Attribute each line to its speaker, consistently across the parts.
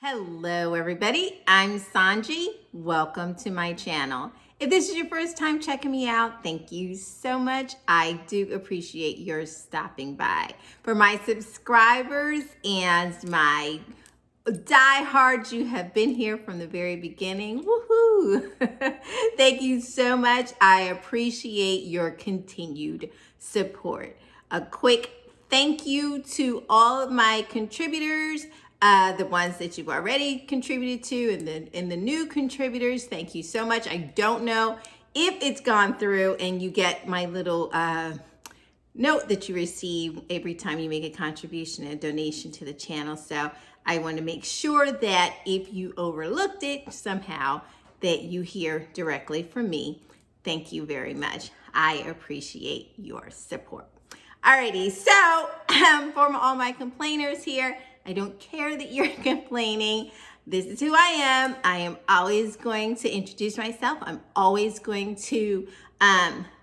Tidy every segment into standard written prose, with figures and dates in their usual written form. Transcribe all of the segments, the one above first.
Speaker 1: Hello everybody, I'm Sanji. Welcome to my channel. If this is your first time checking me out, thank you so much. I do appreciate your stopping by. For my subscribers and my diehards, you have been here from the very beginning. Woohoo! Thank you so much. I appreciate your continued support. A quick thank you to all of my contributors. The ones that you've already contributed to and the new contributors, thank you so much. I don't know if it's gone through and you get my little note that you receive every time you make a contribution and a donation to the channel. So I want to make sure that if you overlooked it somehow, that you hear directly from me. Thank you very much. I appreciate your support. Alrighty, so for all my complainers here, I don't care that you're complaining. This is who I am. I am always going to introduce myself. I'm always going to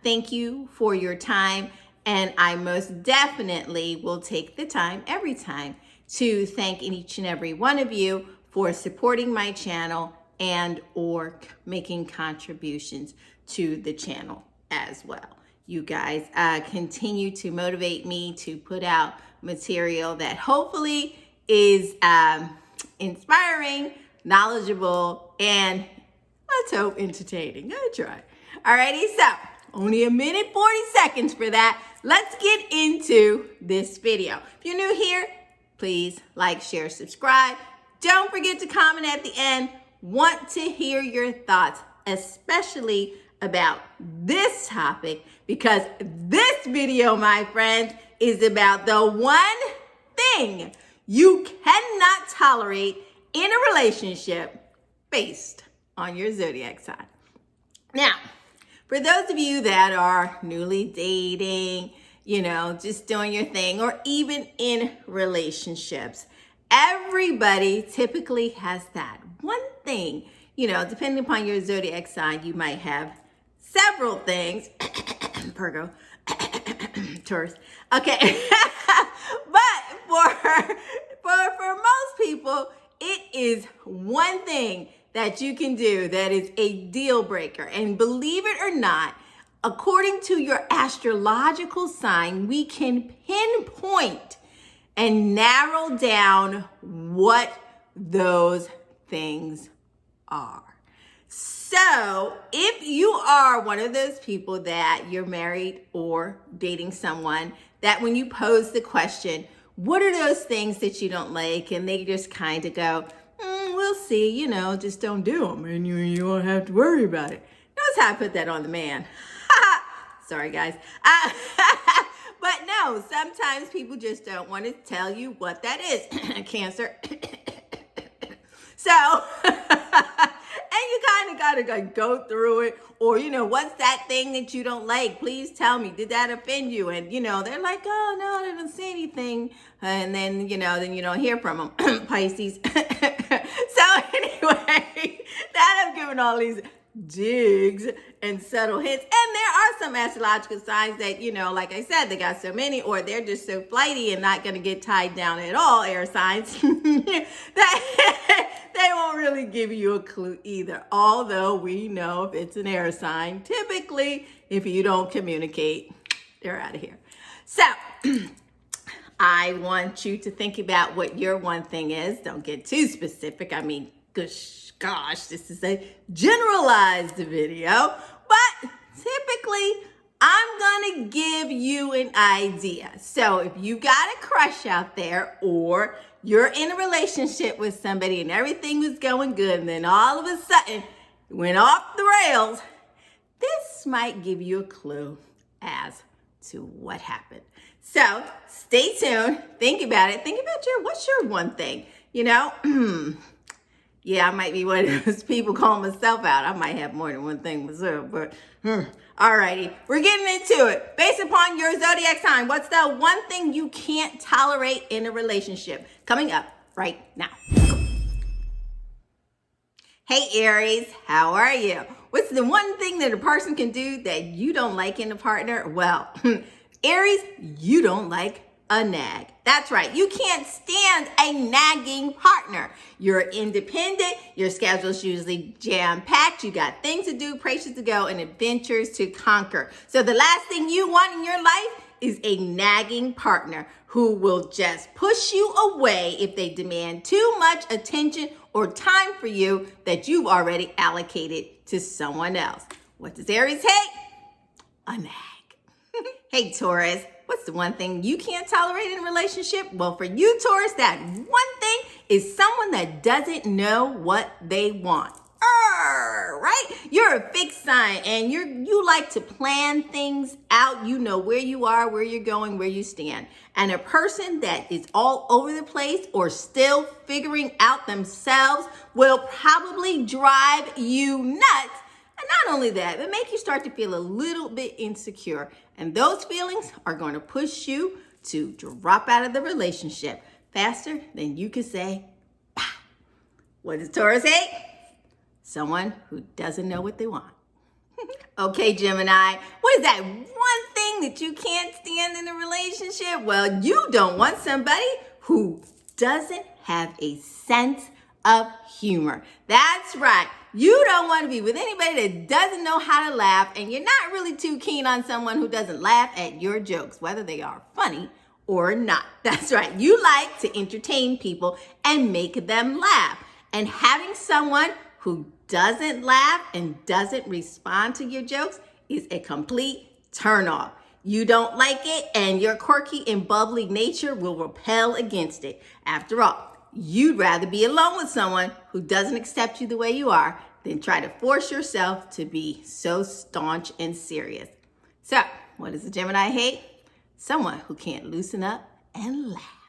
Speaker 1: thank you for your time. And I most definitely will take the time every time to thank each and every one of you for supporting my channel and or making contributions to the channel as well. You guys continue to motivate me to put out material that hopefully is inspiring, knowledgeable, and let's hope entertaining. I try. Alrighty, so only a minute 40 seconds for that. Let's get into this video. If you're new here, please like, share, subscribe. Don't forget to comment at the end. Want to hear your thoughts, especially about this topic, because this video, my friend, is about the one thing you cannot tolerate in a relationship based on your zodiac sign. Now, for those of you that are newly dating, just doing your thing, or even in relationships, everybody typically has that one thing, depending upon your zodiac sign, you might have several things, Virgo, Taurus, okay, but for most people, it is one thing that you can do that is a deal breaker. And believe it or not, according to your astrological sign, we can pinpoint and narrow down what those things are. So if you are one of those people that you're married or dating someone that when you pose the question, what are those things that you don't like? And they just kind of go, we'll see, just don't do them and you won't have to worry about it. Notice how I put that on the man. Sorry, guys. But no, sometimes people just don't want to tell you what that is. Cancer. So, and you kind of got to go through it. Or, what's that thing that you don't like? Please tell me. Did that offend you? And, they're like, oh, no, I didn't say anything. And then, then you don't hear from them. Pisces. So anyway, that I've given all these digs and subtle hints. And there are some astrological signs that, like I said, they got so many, or they're just so flighty and not going to get tied down at all, air signs, that they won't really give you a clue either. Although we know if it's an air sign, typically, if you don't communicate, they're out of here. So I want you to think about what your one thing is. Don't get too specific. I mean, gosh, this is a generalized video, but typically I'm gonna give you an idea. So if you got a crush out there, or you're in a relationship with somebody and everything was going good, and then all of a sudden it went off the rails, this might give you a clue as to what happened. So stay tuned, think about it, what's your one thing, Yeah, I might be one of those people calling myself out. I might have more than one thing myself, but alrighty. We're getting into it. Based upon your zodiac sign, what's the one thing you can't tolerate in a relationship? Coming up right now. Hey Aries, how are you? What's the one thing that a person can do that you don't like in a partner? Well, Aries, you don't like a nag. That's right. You can't stand a nagging partner. You're independent. Your schedule's usually jam-packed. You got things to do, places to go, and adventures to conquer. So the last thing you want in your life is a nagging partner who will just push you away if they demand too much attention or time for you that you've already allocated to someone else. What does Aries hate? A nag. Hey, Taurus, what's the one thing you can't tolerate in a relationship? Well, for you, Taurus, that one thing is someone that doesn't know what they want. Right? You're a fixed sign and you like to plan things out. You know where you are, where you're going, where you stand. And a person that is all over the place or still figuring out themselves will probably drive you nuts. And not only that, but make you start to feel a little bit insecure. And those feelings are going to push you to drop out of the relationship faster than you can say, bah. What does Taurus hate? Someone who doesn't know what they want. Okay, Gemini, what is that one thing that you can't stand in a relationship? Well, you don't want somebody who doesn't have a sense of humor. That's right. You don't want to be with anybody that doesn't know how to laugh, and you're not really too keen on someone who doesn't laugh at your jokes, whether they are funny or not. That's right. You like to entertain people and make them laugh. And having someone who doesn't laugh and doesn't respond to your jokes is a complete turnoff. You don't like it, and your quirky and bubbly nature will repel against it. After all, you'd rather be alone with someone who doesn't accept you the way you are than try to force yourself to be so staunch and serious. So, what does the Gemini hate? Someone who can't loosen up and laugh.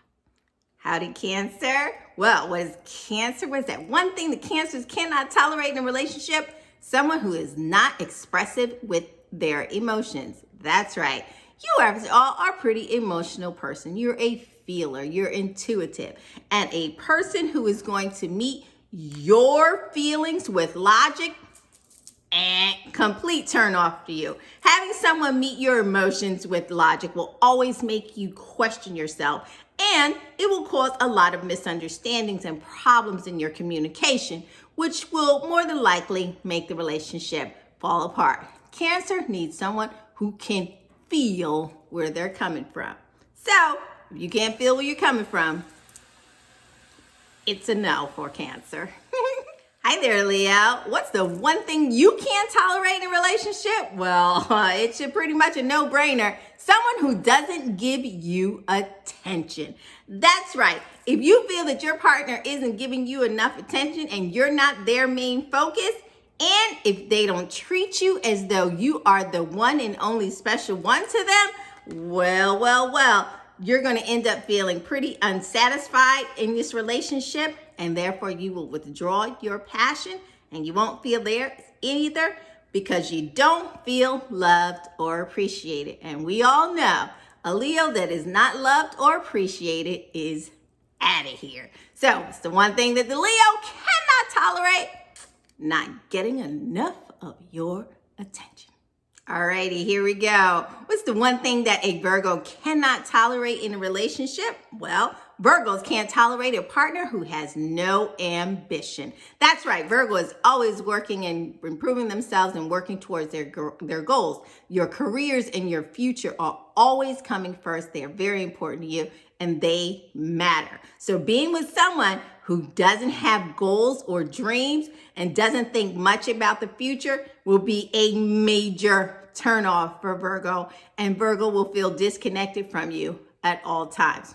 Speaker 1: Howdy, Cancer. Well, what is Cancer? What is that one thing that Cancers cannot tolerate in a relationship? Someone who is not expressive with their emotions. That's right. You are a pretty emotional person. You're a feeler. You're intuitive. And a person who is going to meet your feelings with logic, complete turn off to you. Having someone meet your emotions with logic will always make you question yourself, and it will cause a lot of misunderstandings and problems in your communication, which will more than likely make the relationship fall apart. Cancer needs someone who can feel where they're coming from. So, if you can't feel where you're coming from, it's a no for Cancer. Hi there, Leo. What's the one thing you can't tolerate in a relationship? Well, it's pretty much a no-brainer. Someone who doesn't give you attention. That's right. If you feel that your partner isn't giving you enough attention and you're not their main focus, and if they don't treat you as though you are the one and only special one to them, well, you're going to end up feeling pretty unsatisfied in this relationship, and therefore you will withdraw your passion and you won't feel there either because you don't feel loved or appreciated. And we all know a Leo that is not loved or appreciated is out of here. So it's the one thing that the Leo cannot tolerate: not getting enough of your attention. Alrighty, here we go. What's the one thing that a Virgo cannot tolerate in a relationship? Well, Virgos can't tolerate a partner who has no ambition. That's right. Virgo is always working and improving themselves and working towards their goals. Your careers and your future are always coming first. They are very important to you and they matter. So being with someone who doesn't have goals or dreams and doesn't think much about the future will be a major turnoff for Virgo, and Virgo will feel disconnected from you at all times.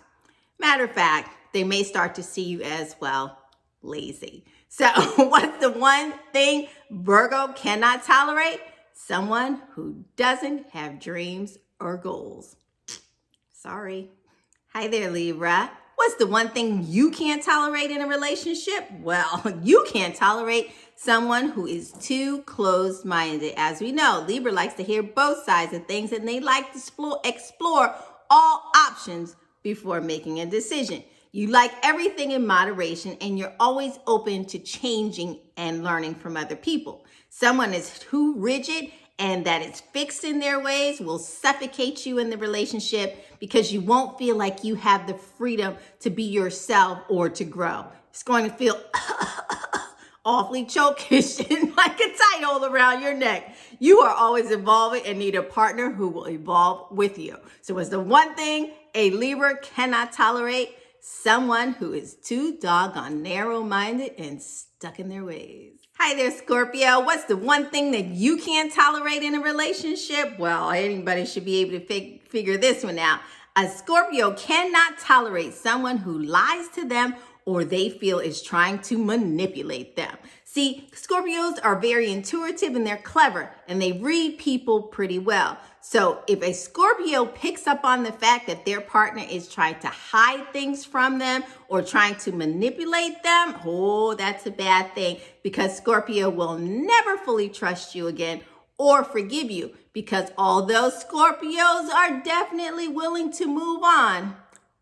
Speaker 1: Matter of fact, they may start to see you as, well, lazy. So what's the one thing Virgo cannot tolerate? Someone who doesn't have dreams or goals. Sorry. Hi there, Libra. What's the one thing you can't tolerate in a relationship? Well, you can't tolerate someone who is too closed-minded. As we know, Libra likes to hear both sides of things, and they like to explore all options before making a decision. You like everything in moderation, and you're always open to changing and learning from other people. Someone is too rigid and that it's fixed in their ways will suffocate you in the relationship because you won't feel like you have the freedom to be yourself or to grow. It's going to feel awfully chokish and like a tight hole around your neck. You are always evolving and need a partner who will evolve with you. So what's the one thing a Libra cannot tolerate? Someone who is too doggone narrow-minded and stuck in their ways. Hi there, Scorpio. What's the one thing that you can't tolerate in a relationship? Well, anybody should be able to figure this one out. A Scorpio cannot tolerate someone who lies to them or they feel is trying to manipulate them. See, Scorpios are very intuitive and they're clever and they read people pretty well. So if a Scorpio picks up on the fact that their partner is trying to hide things from them or trying to manipulate them, oh, that's a bad thing, because Scorpio will never fully trust you again or forgive you, because although Scorpios are definitely willing to move on,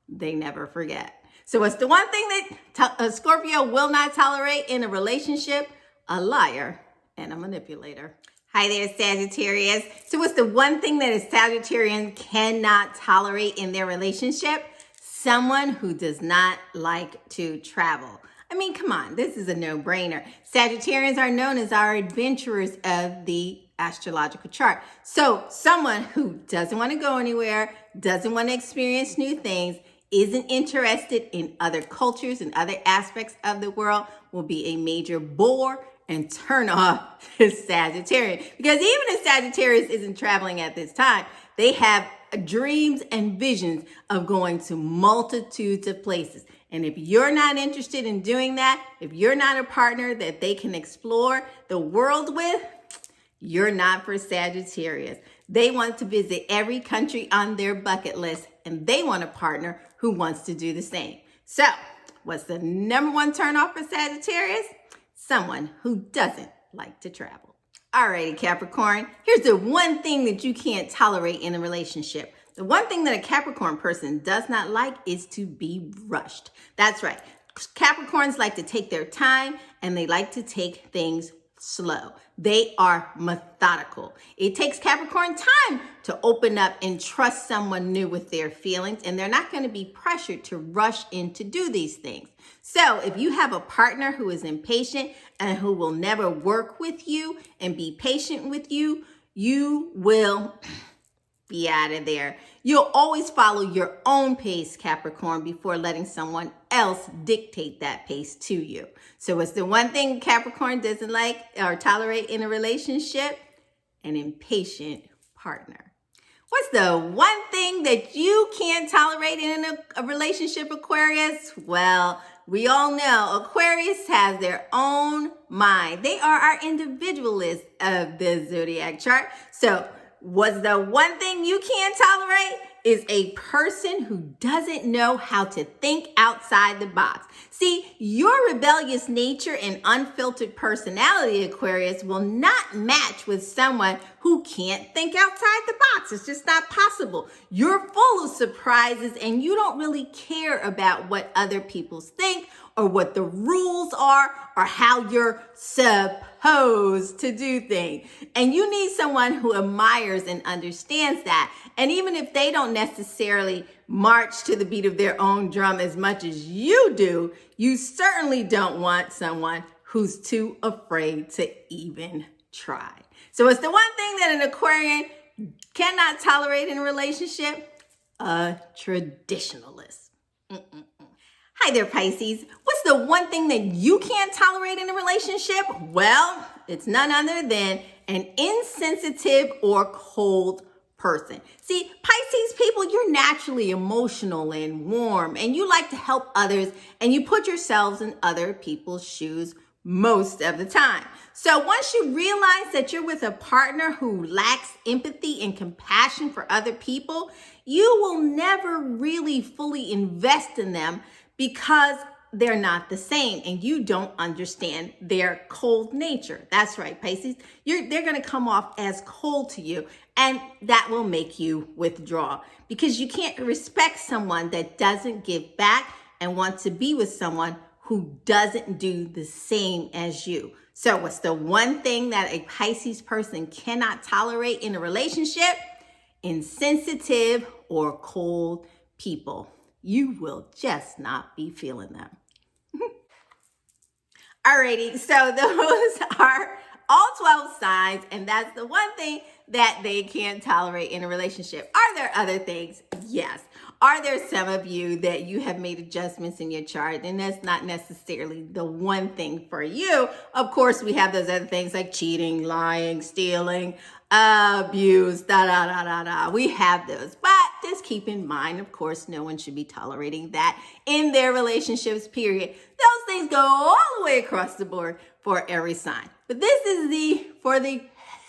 Speaker 1: they never forget. So what's the one thing that a Scorpio will not tolerate in a relationship? A liar and a manipulator. Hi there, Sagittarius. So what's the one thing that a Sagittarian cannot tolerate in their relationship? Someone who does not like to travel. I mean, come on, this is a no-brainer. Sagittarians are known as our adventurers of the astrological chart. So someone who doesn't want to go anywhere, doesn't want to experience new things, isn't interested in other cultures and other aspects of the world will be a major bore and turn off to Sagittarius. Because even if Sagittarius isn't traveling at this time, they have dreams and visions of going to multitudes of places. And if you're not interested in doing that, if you're not a partner that they can explore the world with, you're not for Sagittarius. They want to visit every country on their bucket list, and they want a partner who wants to do the same. So, what's the number one turnoff for Sagittarius? Someone who doesn't like to travel. Alrighty, Capricorn, here's the one thing that you can't tolerate in a relationship. The one thing that a Capricorn person does not like is to be rushed. That's right. Capricorns like to take their time and they like to take things slow. They are methodical. It takes Capricorn time to open up and trust someone new with their feelings, and they're not going to be pressured to rush in to do these things. So if you have a partner who is impatient and who will never work with you and be patient with you, you will be out of there. You'll always follow your own pace, Capricorn, before letting someone else dictate that pace to you. So what's the one thing Capricorn doesn't like or tolerate in a relationship? An impatient partner. What's the one thing that you can't tolerate in a relationship, Aquarius? Well, we all know Aquarius has their own mind. They are our individualists of the Zodiac chart. So what's the one thing you can't tolerate is a person who doesn't know how to think outside the box. See, your rebellious nature and unfiltered personality, Aquarius, will not match with someone who can't think outside the box. It's just not possible. You're full of surprises and you don't really care about what other people think or what the rules are or how you're supposed to do things. And you need someone who admires and understands that. And even if they don't necessarily march to the beat of their own drum as much as you do, you certainly don't want someone who's too afraid to even try. So it's the one thing that an Aquarian cannot tolerate in a relationship: a traditionalist. Hi there, Pisces. What's the one thing that you can't tolerate in a relationship? Well, it's none other than an insensitive or cold person. See, Pisces people, you're naturally emotional and warm, and you like to help others, and you put yourselves in other people's shoes most of the time. So once you realize that you're with a partner who lacks empathy and compassion for other people, you will never really fully invest in them because they're not the same and you don't understand their cold nature. That's right, Pisces. They're going to come off as cold to you, and that will make you withdraw because you can't respect someone that doesn't give back and want to be with someone who doesn't do the same as you. So what's the one thing that a Pisces person cannot tolerate in a relationship? Insensitive or cold people. You will just not be feeling them. Alrighty, so those are all 12 signs, and that's the one thing that they can't tolerate in a relationship. Are there other things? Yes. Are there some of you that you have made adjustments in your chart and that's not necessarily the one thing for you? Of course, we have those other things like cheating, lying, stealing, abuse, We have those, but just keep in mind, of course, no one should be tolerating that in their relationships, period. Those things go all the way across the board for every sign. But this is for the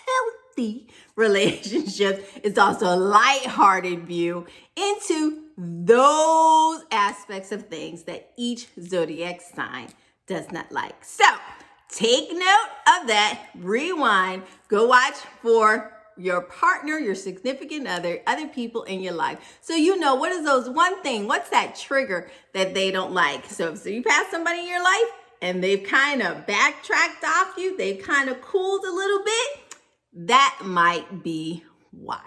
Speaker 1: healthy relationships. It's also a lighthearted view into those aspects of things that each zodiac sign does not like. So take note of that, rewind, go watch for your partner, your significant other people in your life. So you know, what is those one thing, what's that trigger that they don't like? So you pass somebody in your life and they've kind of backtracked off you, they've kind of cooled a little bit, that might be why.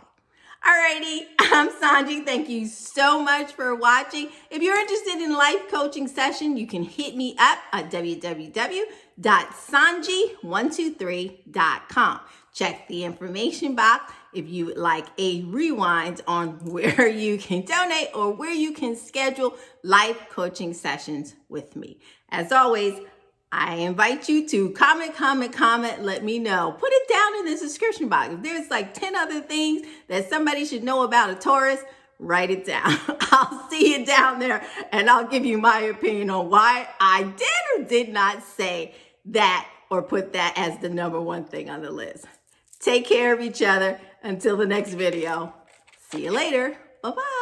Speaker 1: Alrighty, I'm Sanji. Thank you so much for watching. If you're interested in a life coaching session, you can hit me up at www.sanji123.com. Check the information box if you would like a rewind on where you can donate or where you can schedule life coaching sessions with me. As always, I invite you to comment, let me know. Put it down in the description box. If there's like 10 other things that somebody should know about a Taurus, write it down. I'll see you down there and I'll give you my opinion on why I did or did not say that or put that as the number one thing on the list. Take care of each other until the next video. See you later. Bye-bye.